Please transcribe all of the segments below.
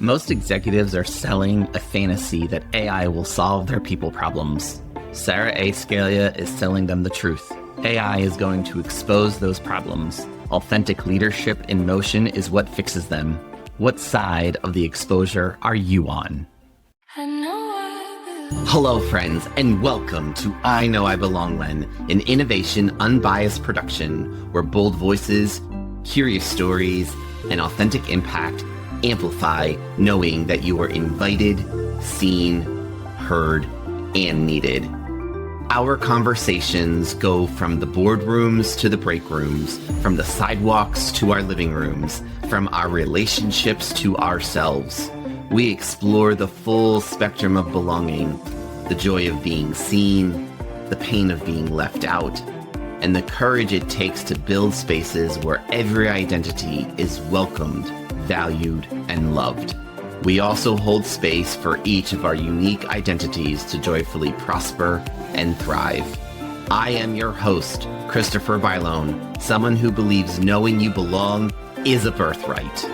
Most executives are selling a fantasy that AI will solve their people problems. Sarah A. Scala is selling them the truth. AI is going to expose those problems. Authentic leadership in motion is what fixes them. What side of the exposure are you on? Hello, friends, and welcome to I Know I Belong When, an innovation unbiased production where bold voices, curious stories, and authentic impact amplify knowing that you are invited, seen, heard, and needed. Our conversations go from the boardrooms to the break rooms, from the sidewalks to our living rooms, from our relationships to ourselves. We explore the full spectrum of belonging, the joy of being seen, the pain of being left out, and the courage it takes to build spaces where every identity is welcomed, valued, and loved. We also hold space for each of our unique identities to joyfully prosper and thrive. I am your host, Christopher Bylone, someone who believes knowing you belong is a birthright.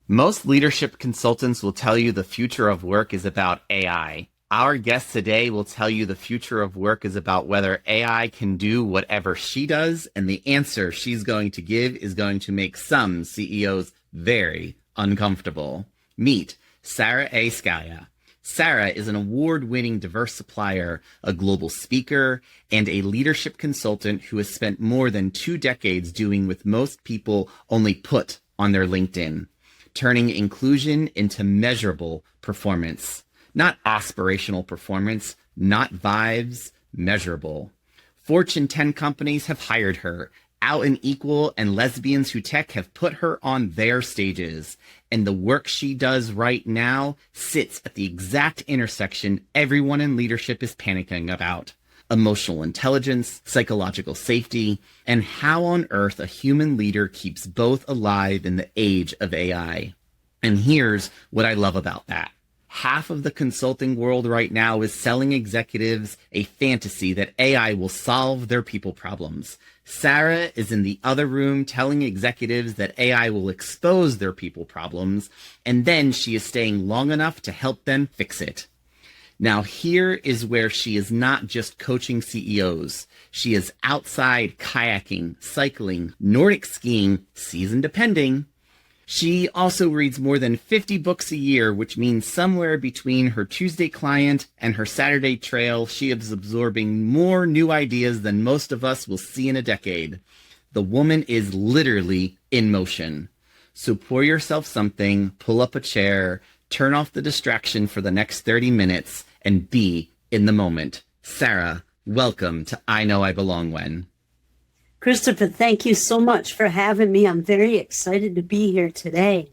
Most leadership consultants will tell you the future of work is about AI. Our guest today will tell you the future of work is about whether AI can do whatever she does, and the answer she's going to give is going to make some CEOs very uncomfortable. Meet Sarah A. Scala. Sarah is an award-winning diverse supplier, a global speaker, and a leadership consultant who has spent more than 2 decades doing what most people only put on their LinkedIn, turning inclusion into measurable performance. Not aspirational performance, not vibes, measurable. Fortune 10 companies have hired her. Out and Equal and Lesbians Who Tech have put her on their stages. And the work she does right now sits at the exact intersection everyone in leadership is panicking about. Emotional intelligence, psychological safety, and how on earth a human leader keeps both alive in the age of AI. And here's what I love about that. Half of the consulting world right now is selling executives a fantasy that AI will solve their people problems. Sarah is in the other room telling executives that AI will expose their people problems, and then she is staying long enough to help them fix it. Now, here is where she is not just coaching CEOs. She is outside kayaking, cycling, Nordic skiing, season depending. She also reads more than 50 books a year, which means somewhere between her Tuesday client and her Saturday trail, she is absorbing more new ideas than most of us will see in a decade. The woman is literally in motion. So pour yourself something, pull up a chair, turn off the distraction for the next 30 minutes, and be in the moment. Sarah, welcome to I Know I Belong When. Christopher, thank you so much for having me. I'm very excited to be here today.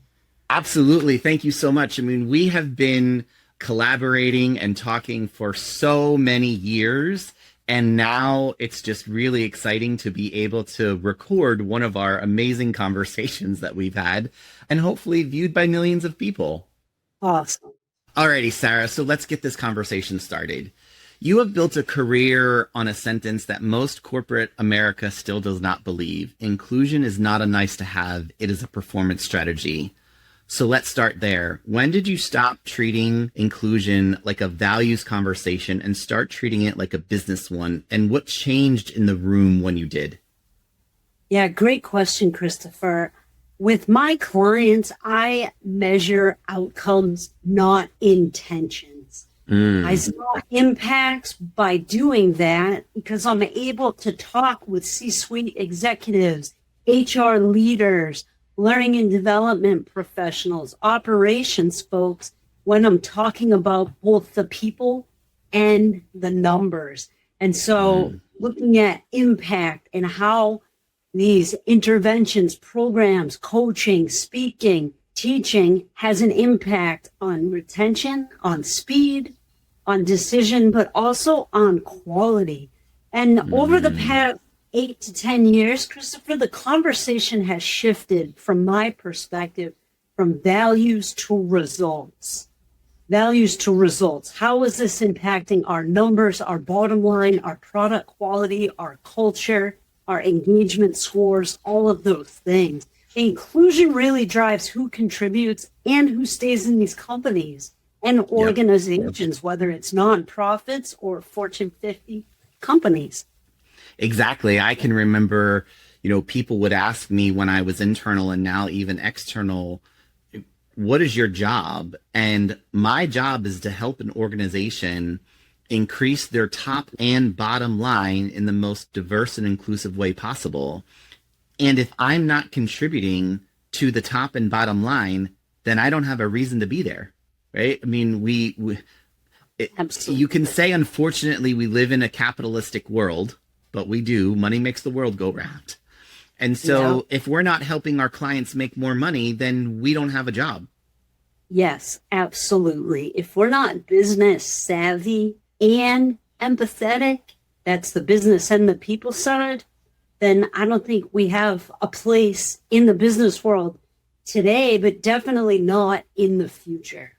Absolutely. Thank you so much. I mean, we have been collaborating and talking for so many years, and now it's just really exciting to be able to record one of our amazing conversations that we've had and hopefully viewed by millions of people. Awesome. Alrighty, Sarah. So let's get this conversation started. You have built a career on a sentence that most corporate America still does not believe. Inclusion is not a nice to have, it is a performance strategy. So let's start there. When did you stop treating inclusion like a values conversation and start treating it like a business one? And what changed in the room when you did? Yeah, great question, Christopher. With my clients, I measure outcomes, not intentions. I saw impacts by doing that because I'm able to talk with C-suite executives, HR leaders, learning and development professionals, operations folks, when I'm talking about both the people and the numbers. And so looking at impact and how these interventions, programs, coaching, speaking, teaching has an impact on retention, on speed, on decision, but also on quality. And over the past 8 to 10 years, Christopher, the conversation has shifted from my perspective from values to results. Values to results. How is this impacting our numbers, our bottom line, our product quality, our culture, our engagement scores, all of those things. Inclusion really drives who contributes and who stays in these companies and organizations, whether it's nonprofits or Fortune 50 companies. Exactly. I can remember, people would ask me when I was internal and now even external, what is your job? And my job is to help an organization increase their top and bottom line in the most diverse and inclusive way possible. And if I'm not contributing to the top and bottom line, then I don't have a reason to be there, right? I mean, you can say, unfortunately, we live in a capitalistic world, but we do. Money makes the world go round. And so if we're not helping our clients make more money, then we don't have a job. Yes, absolutely. If we're not business savvy and empathetic, that's the business and the people side, then I don't think we have a place in the business world today, but definitely not in the future.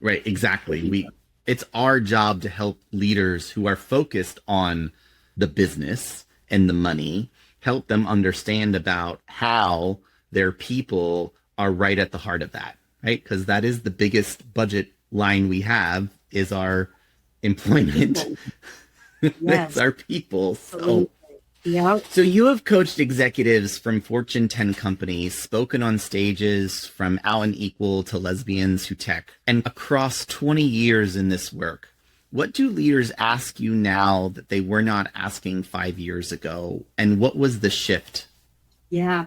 Right, exactly. It's our job to help leaders who are focused on the business and the money, help them understand about how their people are right at the heart of that, right? Because that is the biggest budget line we have is our employment. That's our people. So you have coached executives from Fortune 10 companies, spoken on stages from Out and Equal to Lesbians to Tech, and across 20 years in this work. What do leaders ask you now that they were not asking 5 years ago? And what was the shift? Yeah,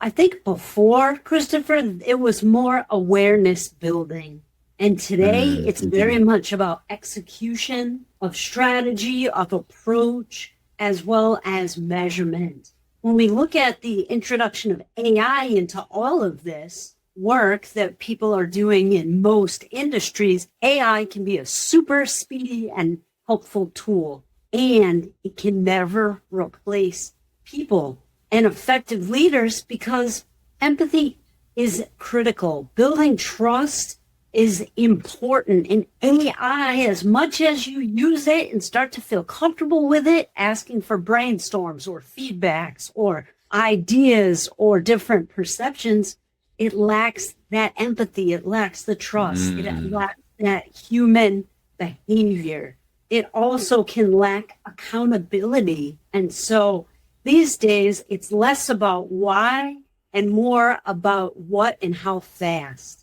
I think before, Christopher, it was more awareness building. And today it's very much about execution of strategy, of approach, as well as measurement. When we look at the introduction of AI into all of this work that people are doing in most industries, AI can be a super speedy and helpful tool, and it can never replace people and effective leaders because empathy is critical. Building trust is important in AI. As much as you use it and start to feel comfortable with it, asking for brainstorms or feedbacks or ideas or different perceptions, it lacks that empathy. It lacks the trust. It lacks that human behavior. It also can lack accountability. And so these days, it's less about why and more about what and how fast.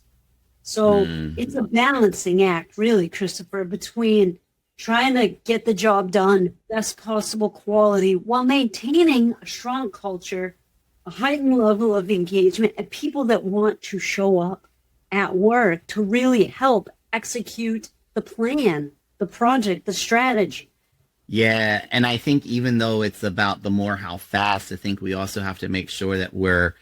So it's a balancing act, really, Christopher, between trying to get the job done, best possible quality, while maintaining a strong culture, a heightened level of engagement, and people that want to show up at work to really help execute the plan, the project, the strategy. Yeah, and I think even though it's about the more how fast, I think we also have to make sure that we're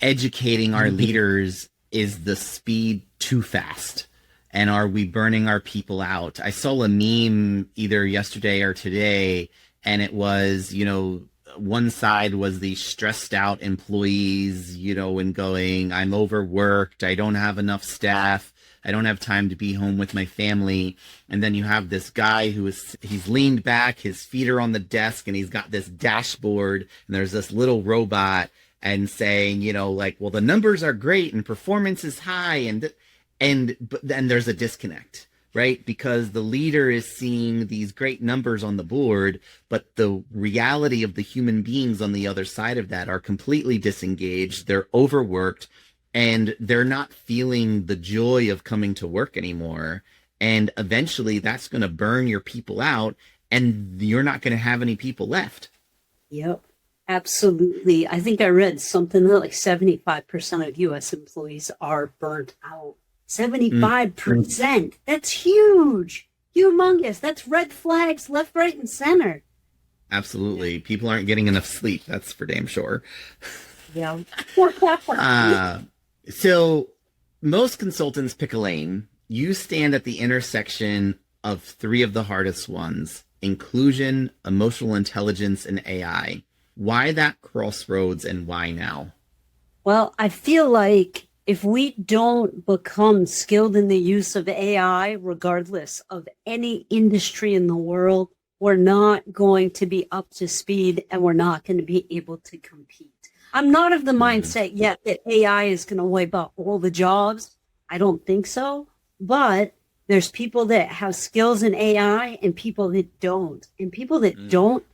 educating our leaders. Is the speed too fast? And are we burning our people out? I saw a meme either yesterday or today, and it was, one side was the stressed out employees, and going, I'm overworked, I don't have enough staff, I don't have time to be home with my family. And then you have this guy he's leaned back, his feet are on the desk, and he's got this dashboard, and there's this little robot and saying, well, the numbers are great and performance is high, but then there's a disconnect, right? Because the leader is seeing these great numbers on the board, but the reality of the human beings on the other side of that are completely disengaged. They're overworked and they're not feeling the joy of coming to work anymore. And eventually that's going to burn your people out and you're not going to have any people left. Yep. Absolutely. I think I read something like 75% of U.S. employees are burnt out. 75%. That's huge. Humongous. That's red flags left, right, and center. Absolutely. People aren't getting enough sleep. That's for damn sure. Yeah. So most consultants pick a lane. You stand at the intersection of three of the hardest ones: inclusion, emotional intelligence, and AI. Why that crossroads and why now? Well, I feel like if we don't become skilled in the use of AI, regardless of any industry in the world, we're not going to be up to speed and we're not going to be able to compete. I'm not of the mindset yet that AI is going to wipe out all the jobs. I don't think so. But there's people that have skills in AI and people that don't. And people that don't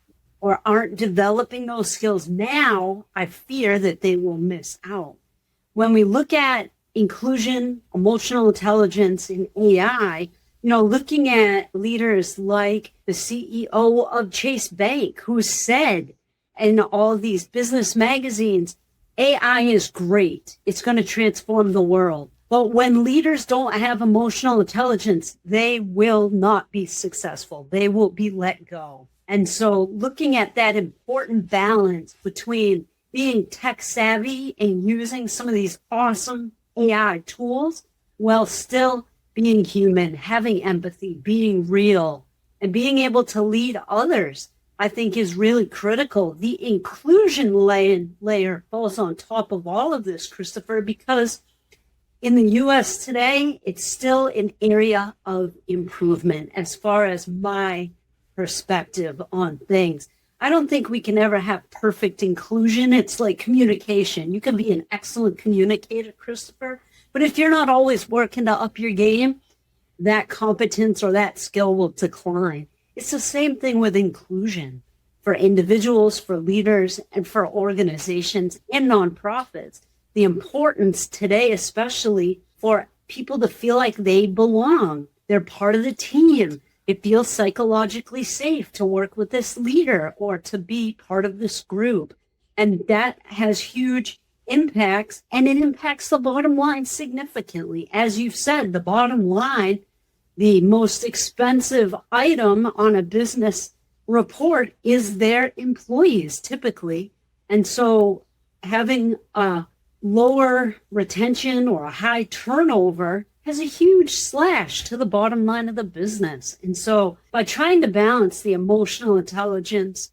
or aren't developing those skills now, I fear that they will miss out. When we look at inclusion, emotional intelligence, and AI, looking at leaders like the CEO of Chase Bank, who said in all these business magazines, AI is great. It's going to transform the world. But when leaders don't have emotional intelligence, they will not be successful. They will be let go. And so looking at that important balance between being tech savvy and using some of these awesome AI tools while still being human, having empathy, being real, and being able to lead others, I think is really critical. The inclusion layer falls on top of all of this, Christopher, because in the US today, it's still an area of improvement as far as my perspective on things. I don't think we can ever have perfect inclusion. It's like communication. You can be an excellent communicator, Christopher, but if you're not always working to up your game, that competence or that skill will decline. It's the same thing with inclusion for individuals, for leaders, and for organizations and nonprofits. The importance today, especially for people to feel like they belong. They're part of the team. It feels psychologically safe to work with this leader or to be part of this group. And that has huge impacts, and it impacts the bottom line significantly. As you've said, the bottom line, the most expensive item on a business report is their employees typically. And so having a lower retention or a high turnover has a huge slash to the bottom line of the business. And so by trying to balance the emotional intelligence,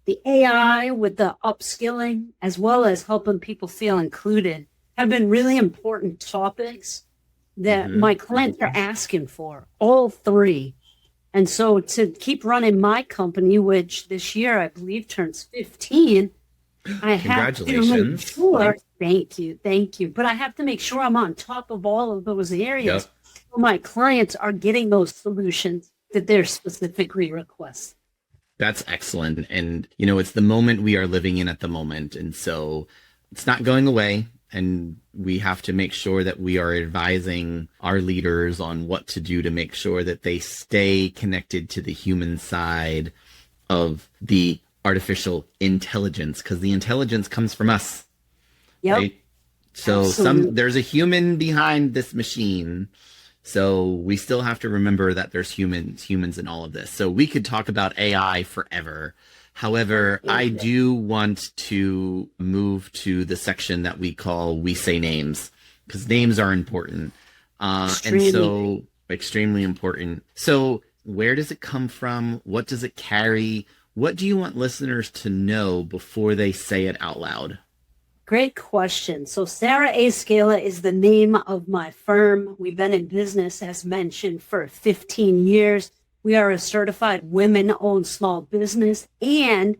the AI with the upskilling, as well as helping people feel included, have been really important topics that my clients are asking for, all three. And so to keep running my company, which this year I believe turns 15, I have to make sure, thank you. But I have to make sure I'm on top of all of those areas. Yep. So my clients are getting those solutions that they're specifically requesting. That's excellent. And, it's the moment we are living in at the moment. And so it's not going away. And we have to make sure that we are advising our leaders on what to do to make sure that they stay connected to the human side of the artificial intelligence, because the intelligence comes from us. Yep. Right? So there's a human behind this machine. So we still have to remember that there's humans in all of this. So we could talk about AI forever. However, I do want to move to the section that we call We Say Names, because names are important. Extremely important. So where does it come from? What does it carry? What do you want listeners to know before they say it out loud? Great question. So Sarah A. Scala is the name of my firm. We've been in business, as mentioned, for 15 years. We are a certified women-owned small business and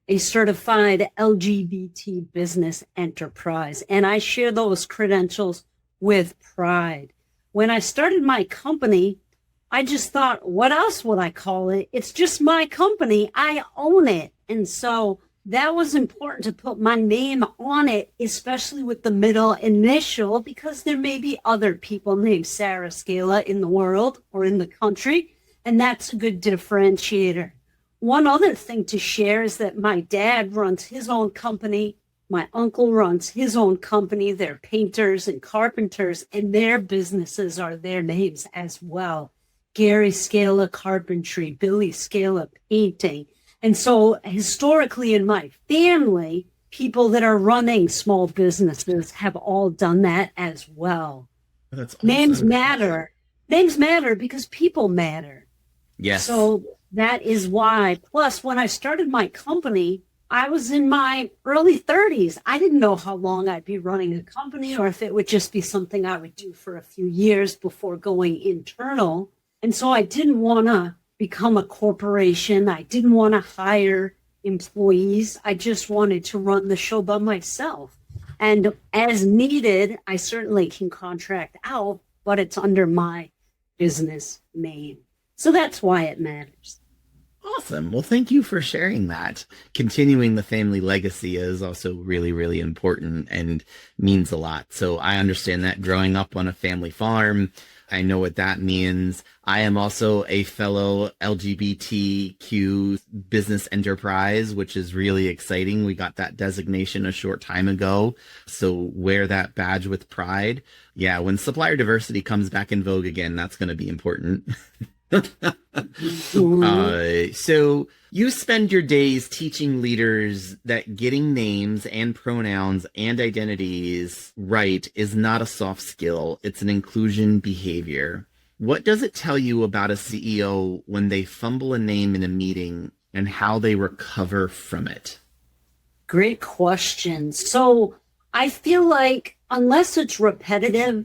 a certified LGBT business enterprise. And I share those credentials with pride. When I started my company, I just thought, what else would I call it? It's just my company. I own it. And so that was important to put my name on it, especially with the middle initial, because there may be other people named Sarah Scala in the world or in the country. And that's a good differentiator. One other thing to share is that my dad runs his own company. My uncle runs his own company. They're painters and carpenters, and their businesses are their names as well. Gary Scala Carpentry, Billy Scala Painting. And so historically in my family, people that are running small businesses have all done that as well. That's awesome. Names matter. Names matter because people matter. Yes. So that is why. Plus, when I started my company, I was in my early 30s. I didn't know how long I'd be running a company or if it would just be something I would do for a few years before going internal. And so I didn't want to become a corporation. I didn't want to hire employees. I just wanted to run the show by myself. And as needed, I certainly can contract out, but it's under my business name. So that's why it matters. Awesome. Well, thank you for sharing that. Continuing the family legacy is also really, really important and means a lot. So I understand that growing up on a family farm, I know what that means. I am also a fellow LGBTQ business enterprise, which is really exciting. We got that designation a short time ago. So wear that badge with pride. Yeah, when supplier diversity comes back in vogue again, that's going to be important. So you spend your days teaching leaders that getting names and pronouns and identities right is not a soft skill. It's an inclusion behavior. What does it tell you about a CEO when they fumble a name in a meeting and how they recover from it? Great question. So I feel like unless it's repetitive,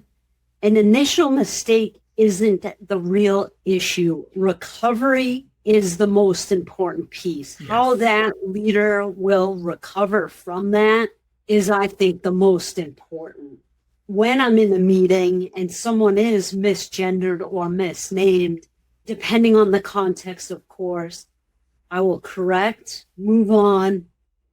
an initial mistake isn't the real issue. Recovery is the most important piece. Yes. How that leader will recover from that is, I think, the most important. When I'm in a meeting and someone is misgendered or misnamed, depending on the context, of course, I will correct, move on,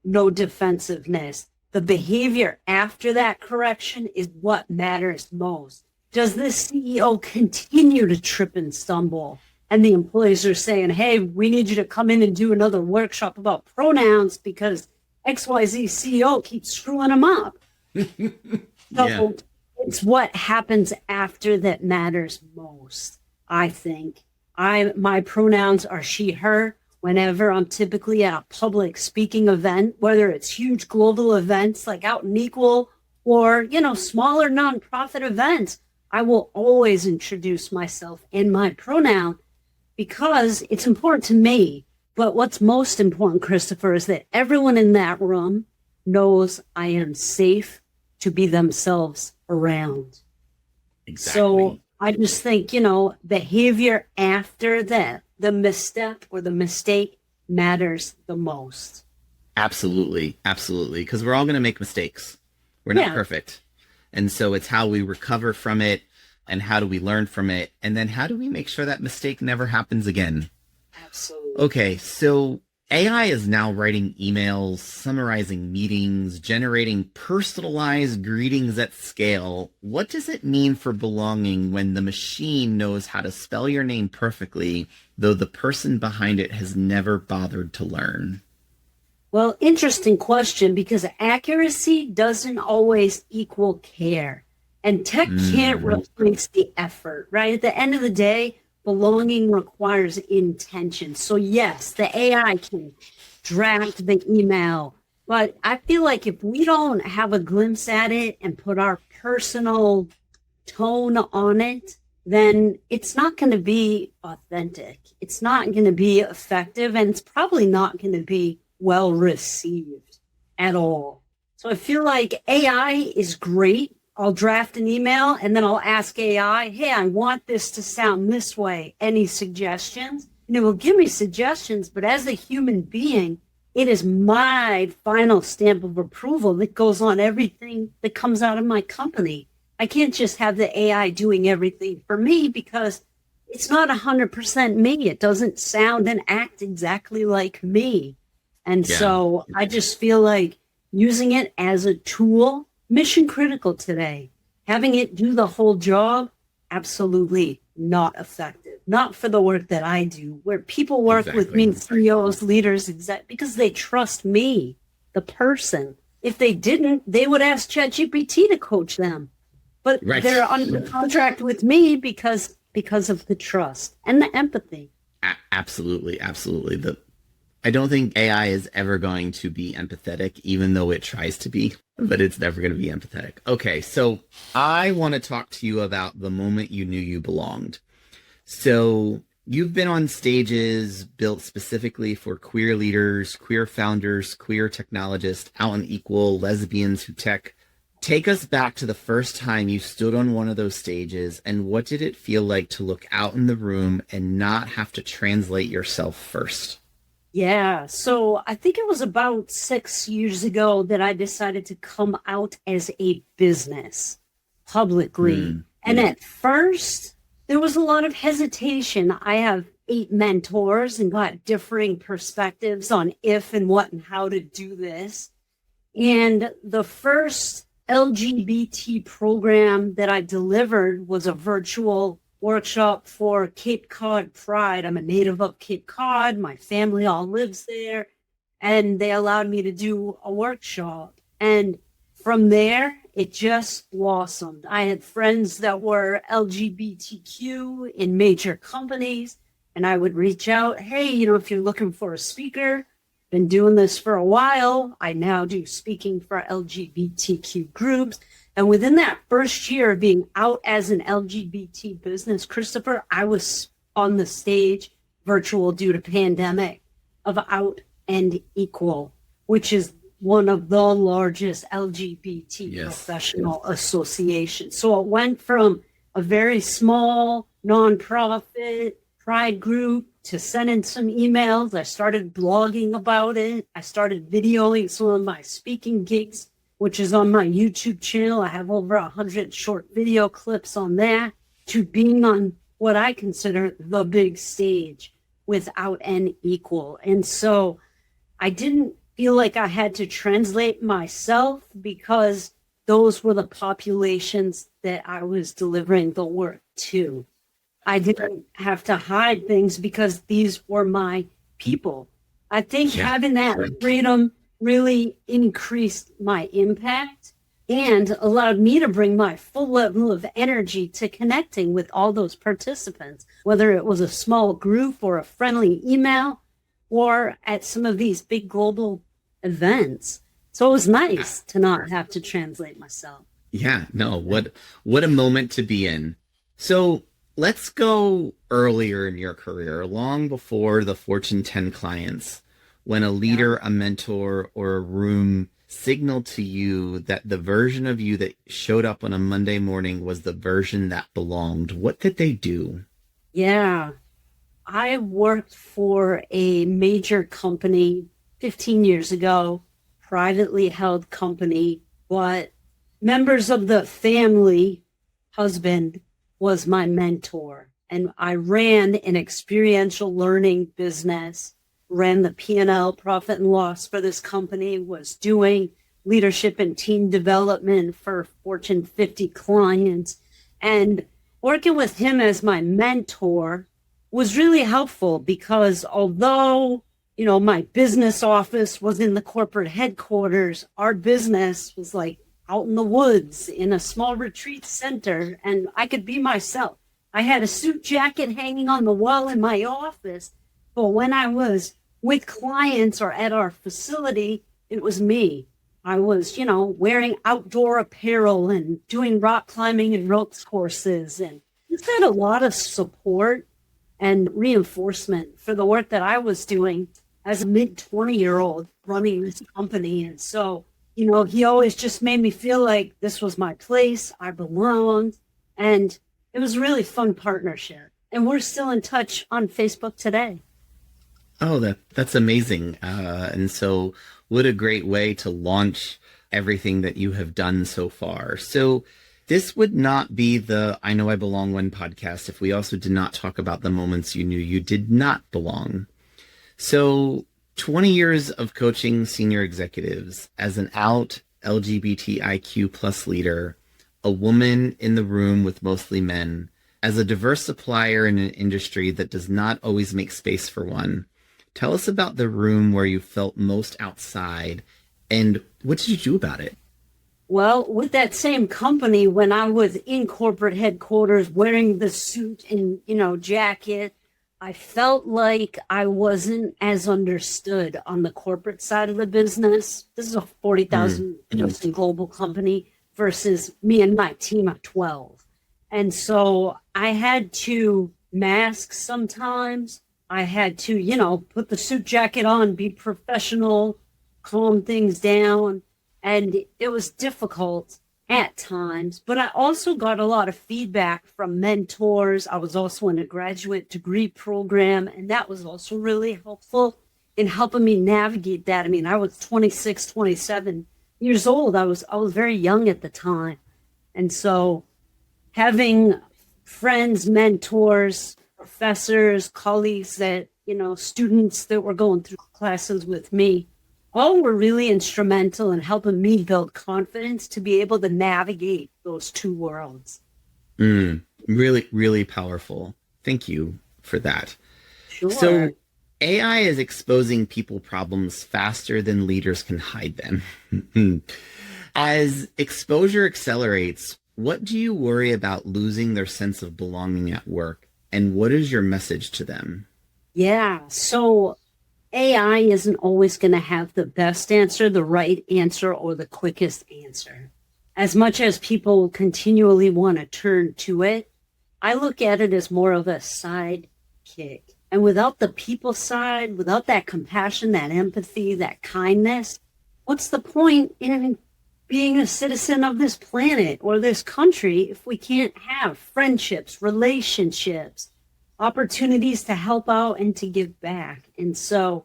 no defensiveness. The behavior after that correction is what matters most. Does this CEO continue to trip and stumble? And the employees are saying, hey, we need you to come in and do another workshop about pronouns because XYZ CEO keeps screwing them up. So it's what happens after that matters most, I think. My pronouns are she, her. Whenever I'm typically at a public speaking event, whether it's huge global events like Out and Equal or, smaller nonprofit events, I will always introduce myself in my pronoun because it's important to me. But what's most important, Christopher, is that everyone in that room knows I am safe to be themselves around. Exactly. So I just think, behavior after that, the misstep or the mistake matters the most. Absolutely. Absolutely. Because we're all going to make mistakes. We're not perfect. And so it's how we recover from it and how do we learn from it? And then how do we make sure that mistake never happens again? Absolutely. Okay, so AI is now writing emails, summarizing meetings, generating personalized greetings at scale. What does it mean for belonging when the machine knows how to spell your name perfectly, though the person behind it has never bothered to learn? Well, interesting question, because accuracy doesn't always equal care. And tech can't replace the effort, right? At the end of the day, belonging requires intention. So yes, the AI can draft the email, but I feel like if we don't have a glimpse at it and put our personal tone on it, then it's not going to be authentic. It's not going to be effective, and it's probably not going to be well received at all. So I feel like AI is great. I'll draft an email and then I'll ask AI, hey, I want this to sound this way. Any suggestions? And it will give me suggestions, but as a human being, it is my final stamp of approval that goes on everything that comes out of my company. I can't just have the AI doing everything for me because it's not 100% me. It doesn't sound and act exactly like me. And so I just feel like using it as a tool, mission critical today. Having it do the whole job, absolutely not effective. Not for the work that I do, where people work with me, CEOs, leaders, because they trust me, the person. If they didn't, they would ask ChatGPT to coach them. But they're under contract with me because of the trust and the empathy. Absolutely. I don't think AI is ever going to be empathetic, even though it tries to be, but it's never going to be empathetic. Okay, so I want to talk to you about the moment you knew you belonged. So you've been on stages built specifically for queer leaders, queer founders, queer technologists, Out and Equal, Lesbians Who Tech. Take us back to the first time you stood on one of those stages, and what did it feel like to look out in the room and not have to translate yourself first? Yeah, so I think it was about 6 years ago that I decided to come out as a business publicly. And at first, there was a lot of hesitation. I have 8 mentors and got differing perspectives on if and what and how to do this. And the first LGBT program that I delivered was a virtual workshop for Cape Cod Pride. I'm a native of Cape Cod. My family all lives there. And they allowed me to do a workshop. And from there, it just blossomed. I had friends that were LGBTQ in major companies, and I would reach out, hey, if you're looking for a speaker, been doing this for a while. I now do speaking for LGBTQ groups. And within that first year of being out as an LGBT business, Christopher, I was on the stage virtual due to pandemic of Out and Equal, which is one of the largest LGBT professional associations. So it went from a very small nonprofit pride group to sending some emails. I started blogging about it. I started videoing some of my speaking gigs, which is on my YouTube channel. I have over 100 short video clips on that, to being on what I consider the big stage with Out and Equal. And so I didn't feel like I had to translate myself, because those were the populations that I was delivering the work to. I didn't have to hide things because these were my people. I think having that freedom really increased my impact and allowed me to bring my full level of energy to connecting with all those participants, whether it was a small group or a friendly email or at some of these big global events. So it was nice to not have to translate myself. Yeah, no, what a moment to be in. So let's go earlier in your career, long before the Fortune 10 clients, when a leader, a mentor, or a room signaled to you that the version of you that showed up on a Monday morning was the version that belonged. What did they do? Yeah, I worked for a major company 15 years ago, privately held company, but members of the family, husband was my mentor. And I ran an experiential learning business, ran the P&L, profit and loss for this company, was doing leadership and team development for Fortune 50 clients. And working with him as my mentor was really helpful, because although, my business office was in the corporate headquarters, our business was like out in the woods in a small retreat center, and I could be myself. I had a suit jacket hanging on the wall in my office, but when I was with clients or at our facility, it was me. I was, wearing outdoor apparel and doing rock climbing and ropes courses, and it's had a lot of support and reinforcement for the work that I was doing as a mid-20-year-old running this company. And so, he always just made me feel like this was my place, I belonged, and it was a really fun partnership. And we're still in touch on Facebook today. Oh, that's amazing. And so what a great way to launch everything that you have done so far. So this would not be the I Know I Belong One podcast if we also did not talk about the moments you knew you did not belong. So 20 years of coaching senior executives as an out LGBTIQ plus leader, a woman in the room with mostly men, as a diverse supplier in an industry that does not always make space for one. Tell us about the room where you felt most outside, and what did you do about it? Well, with that same company, when I was in corporate headquarters wearing the suit and, jacket, I felt like I wasn't as understood on the corporate side of the business. This is a 40,000 person global company versus me and my team of 12. And so I had to mask sometimes. I had to, put the suit jacket on, be professional, calm things down. And it was difficult at times, but I also got a lot of feedback from mentors. I was also in a graduate degree program, and that was also really helpful in helping me navigate that. I mean, I was 26, 27 years old. I was very young at the time. And so having friends, mentors, professors, colleagues that, students that were going through classes with me, all were really instrumental in helping me build confidence to be able to navigate those two worlds. Really, really powerful. Thank you for that. Sure. So AI is exposing people problems faster than leaders can hide them. As exposure accelerates, what do you worry about losing their sense of belonging at work? And what is your message to them? Yeah. So AI isn't always going to have the best answer, the right answer, or the quickest answer. As much as people continually want to turn to it, I look at it as more of a sidekick. And without the people side, without that compassion, that empathy, that kindness, what's the point in being a citizen of this planet or this country if we can't have friendships, relationships, opportunities to help out and to give back? And so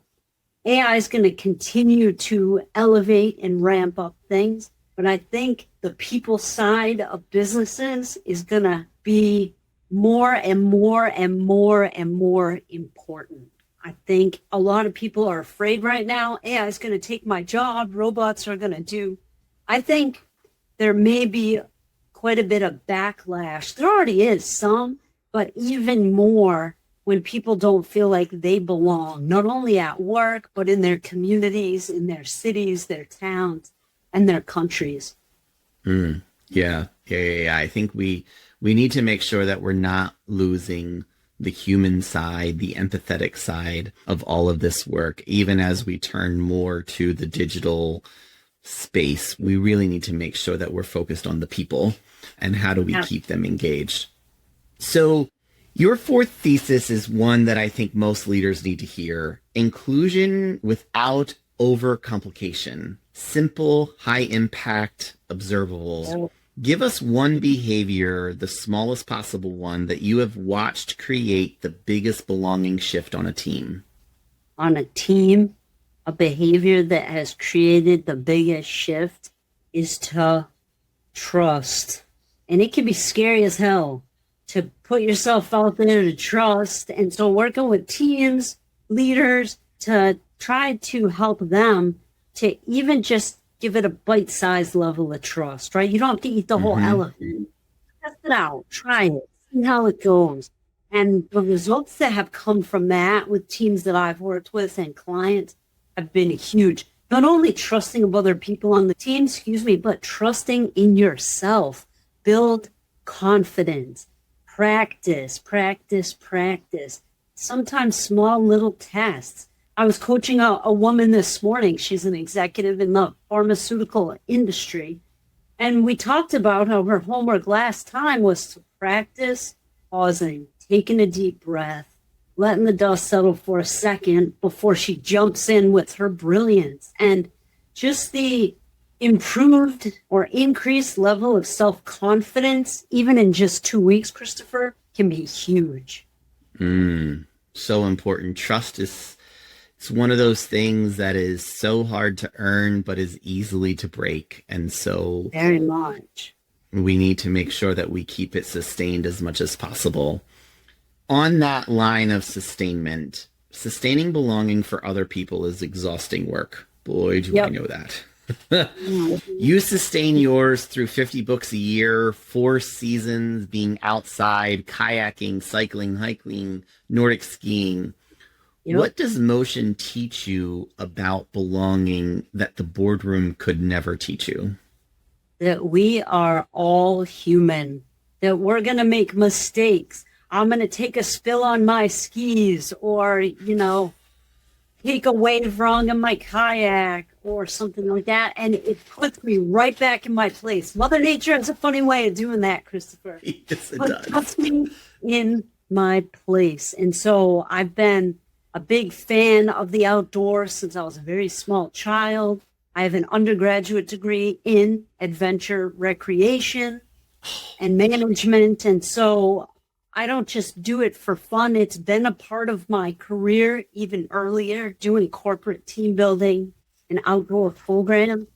AI is going to continue to elevate and ramp up things. But I think the people side of businesses is going to be more and more and more and more important. I think a lot of people are afraid right now. AI is going to take my job. Robots are going to do. I think there may be quite a bit of backlash. There already is some, but even more when people don't feel like they belong, not only at work, but in their communities, in their cities, their towns, and their countries. Yeah. I think we need to make sure that we're not losing the human side, the empathetic side of all of this work. Even as we turn more to the digital space, we really need to make sure that we're focused on the people and how do we keep them engaged. So your fourth thesis is one that I think most leaders need to hear. Inclusion without overcomplication. Simple, high impact, observable. Give us one behavior, the smallest possible one, that you have watched create the biggest belonging shift on a team. On a team, a behavior that has created the biggest shift is to trust. And it can be scary as hell to put yourself out there to trust. And so working with teams, leaders, to try to help them to even just give it a bite-sized level of trust, right? You don't have to eat the whole elephant. Test it out. Try it. See how it goes. And the results that have come from that with teams that I've worked with and clients have been huge. Not only trusting of other people on the team, but trusting in yourself. Build confidence. Practice. Sometimes small little tests. I was coaching a woman this morning. She's an executive in the pharmaceutical industry. And we talked about how her homework last time was to practice pausing, taking a deep breath, letting the dust settle for a second before she jumps in with her brilliance. And just the improved or increased level of self-confidence, even in just 2 weeks, Christopher, can be huge. So important. Trust is it's one of those things that is so hard to earn, but is easily to break. And so very much we need to make sure that we keep it sustained as much as possible. On that line of sustainment, sustaining belonging for other people is exhausting work. Boy, do I know that. You sustain yours through 50 books a year, 4 seasons, being outside, kayaking, cycling, hiking, Nordic skiing. What does motion teach you about belonging that the boardroom could never teach you? That we are all human, that we're going to make mistakes. I'm going to take a spill on my skis or, take a wave wrong in my kayak or something like that. And it puts me right back in my place. Mother Nature has a funny way of doing that, Christopher. Yes, it does. Puts me in my place. And so I've been a big fan of the outdoors since I was a very small child. I have an undergraduate degree in adventure recreation and management. And so I don't just do it for fun. It's been a part of my career even earlier, doing corporate team building and outdoor programs.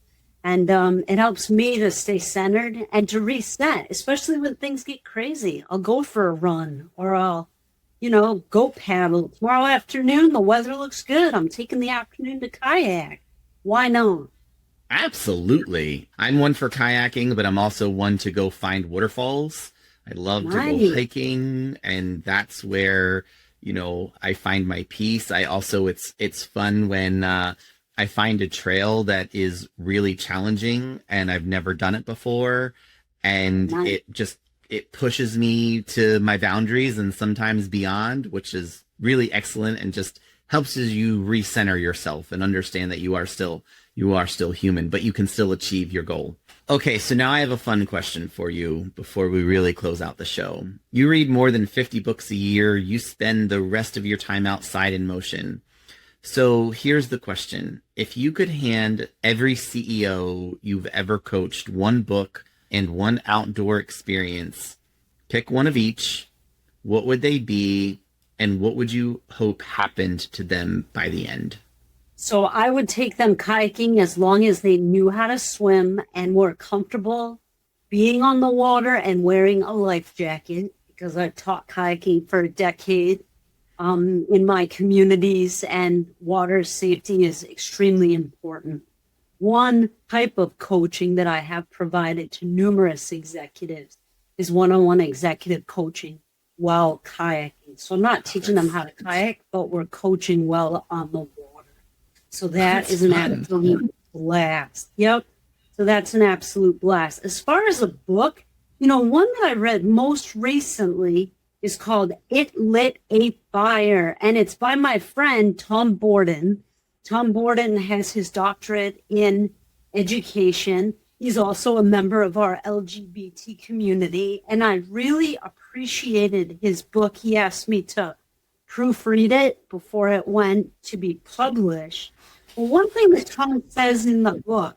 And it helps me to stay centered and to reset, especially when things get crazy. I'll go for a run or I'll, go paddle. Tomorrow afternoon, the weather looks good. I'm taking the afternoon to kayak. Why not? Absolutely. I'm one for kayaking, but I'm also one to go find waterfalls. I love to go hiking, and that's where, I find my peace. I also, it's fun when I find a trail that is really challenging and I've never done it before. And it pushes me to my boundaries and sometimes beyond, which is really excellent and just helps you recenter yourself and understand that you are still human, but you can still achieve your goal. Okay, so now I have a fun question for you before we really close out the show. You read more than 50 books a year. You spend the rest of your time outside in motion. So here's the question. If you could hand every CEO you've ever coached one book and one outdoor experience, pick one of each, what would they be, and what would you hope happened to them by the end? So I would take them kayaking as long as they knew how to swim and were comfortable being on the water and wearing a life jacket, because I taught kayaking for a decade in my communities, and water safety is extremely important. One type of coaching that I have provided to numerous executives is one-on-one executive coaching while kayaking. So I'm not teaching them how to kayak, but we're coaching well on the water. So that's an absolute blast. Yep. So that's an absolute blast. As far as a book, one that I read most recently is called It Lit a Fire, and it's by my friend Tom Borden. Tom Borden has his doctorate in education. He's also a member of our LGBT community, and I really appreciated his book. He asked me to proofread it before it went to be published. Well, one thing that Tom says in the book,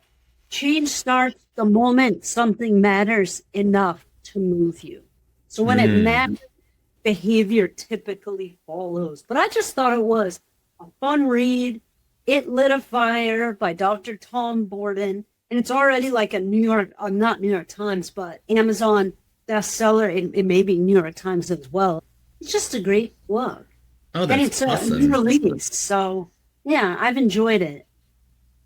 change starts the moment something matters enough to move you. So when it matters, behavior typically follows. But I just thought it was a fun read. It Lit a Fire by Dr. Tom Borden. And it's already like a not New York Times, but Amazon bestseller. It may be New York Times as well. It's just a great book. Oh, that's and it's awesome. A new release. So, yeah, I've enjoyed it.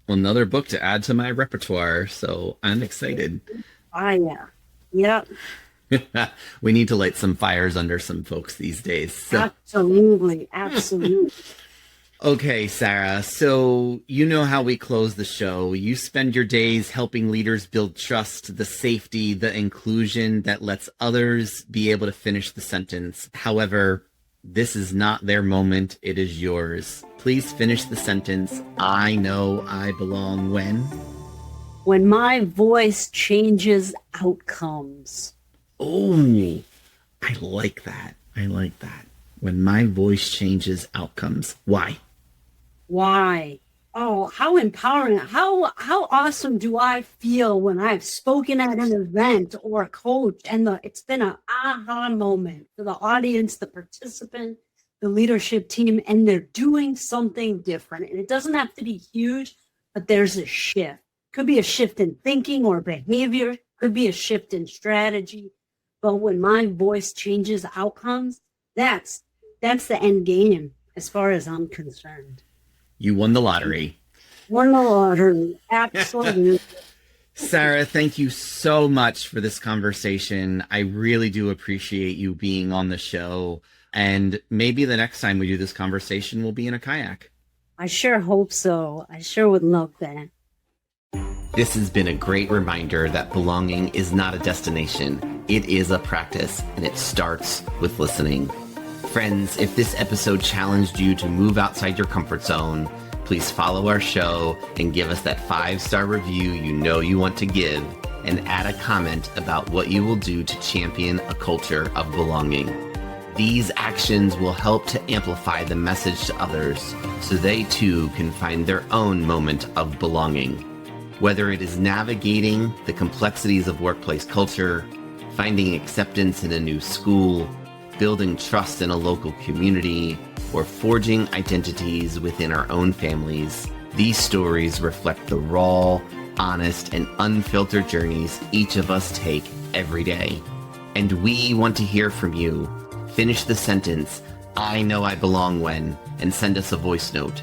Well, another book to add to my repertoire, so I'm excited. Yeah. Yep. We need to light some fires under some folks these days. So. Absolutely. Okay, Sarah, so you know how we close the show. You spend your days helping leaders build trust, the safety, the inclusion that lets others be able to finish the sentence. However, this is not their moment. It is yours. Please finish the sentence. I know I belong when my voice changes outcomes. Oh, I like that. When my voice changes outcomes. Why? Oh, how empowering. How awesome do I feel when I've spoken at an event or coached and it's been an aha moment for the audience, the participant, the leadership team, and they're doing something different. And it doesn't have to be huge, but there's a shift. Could be a shift in thinking or behavior, could be a shift in strategy. But when my voice changes outcomes, that's the end game as far as I'm concerned. You won the lottery. Won the lottery, absolutely. Sarah, thank you so much for this conversation. I really do appreciate you being on the show. And maybe the next time we do this conversation, we'll be in a kayak. I sure hope so. I sure would love that. This has been a great reminder that belonging is not a destination. It is a practice, and it starts with listening. Friends, if this episode challenged you to move outside your comfort zone, please follow our show and give us that 5-star review you want to give, and add a comment about what you will do to champion a culture of belonging. These actions will help to amplify the message to others so they too can find their own moment of belonging. Whether it is navigating the complexities of workplace culture, finding acceptance in a new school, building trust in a local community, or forging identities within our own families, these stories reflect the raw, honest, and unfiltered journeys each of us take every day. And we want to hear from you. Finish the sentence, "I know I belong when," and send us a voice note.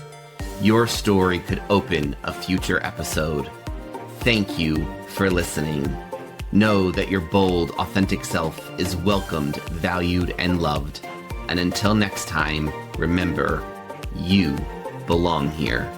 Your story could open a future episode. Thank you for listening. Know that your bold, authentic self is welcomed, valued, and loved. And until next time, remember, you belong here.